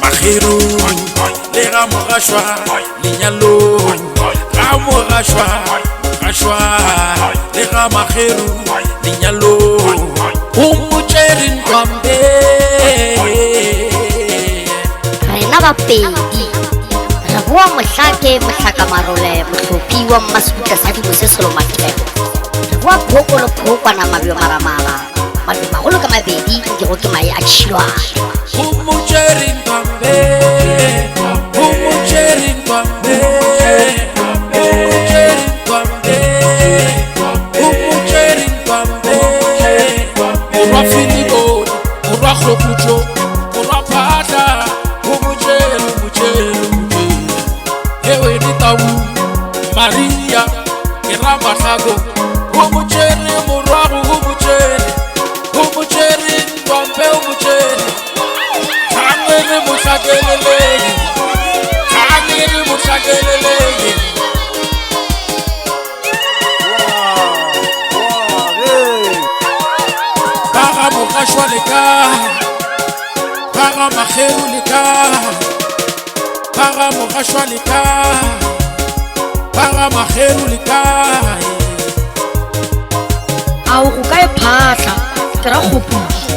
Makheru le ga mogashwa lenyalong ga mogashwa le ga makheru lenyalong o motšere ntwampe rena bapedi re boa mohlake mohlakamarole mohlophi wa Mmasutla Sadibo se Solomathebo re boa phoko le phokwana mabio maramara mabio magolo ka mabedi ke go ke mae a tšhilwana o motšere ntwampe Maria, que rama sago, como chere, morrago, como chere, tompe, como chere. Cangere, musagelele, Paga mogashwa leka, paga makheru leka, paga mogashwa leka. Paga makheru lekai ao go ka e phatla ke ra kgoputso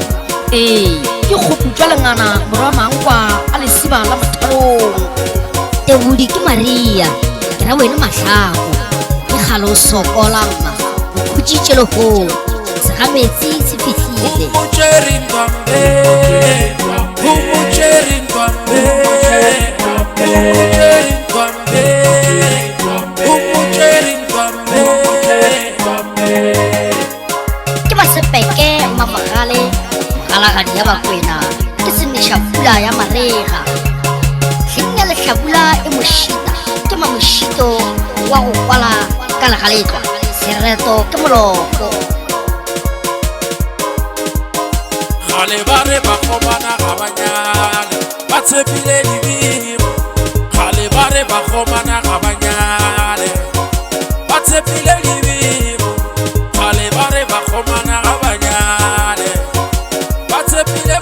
ke kgoputso lengana morwa mangkwa a lesiba la mothalong Tebodi ke Maria ke ra wena mahlako ke galo sokola mma o khutsitse le ho se ga metsi se fihlile o motšere ntwampe Sepeke mamagale magalagadi ya bakwena ke seneshabula ya marega hlenya lehlabula e mošita ke mamošito wa go kwala ka legaletwa sereto ke moloko gale ba re ba kgomana ga banyale ba tshepile dibiro gale ba re ba kgomana ga banyale ba tshepile dibiro gale ba re ba kgomana ga banyale ba tshepile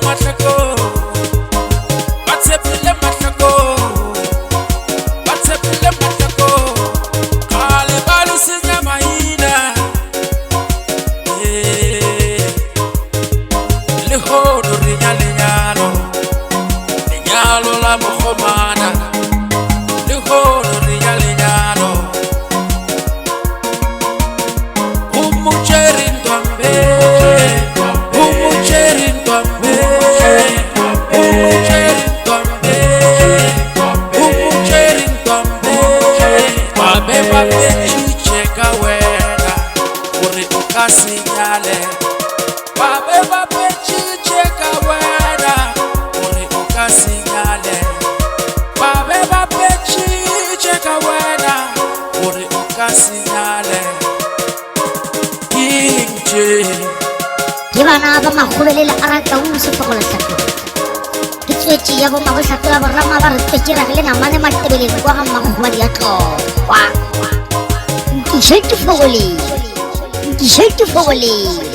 mahlako gale ba le senya maina le hono re lenyalo la mokgomana le hono re lenyalo o motšere ntwampe ba be ba petšitše ka wena gore o ka senyale ba be ba petšitše ka wena gore o ka senyale ba be ba petšitše ka wena gore o ka senyale ke bana ba magobelele a ratang sefogolatlhako ke tswetši ya bomagotlhatola borama ba re twetšeragile namane matebeleng kwa ga mmagogoba di a tlokwa nkiše ke fogoleng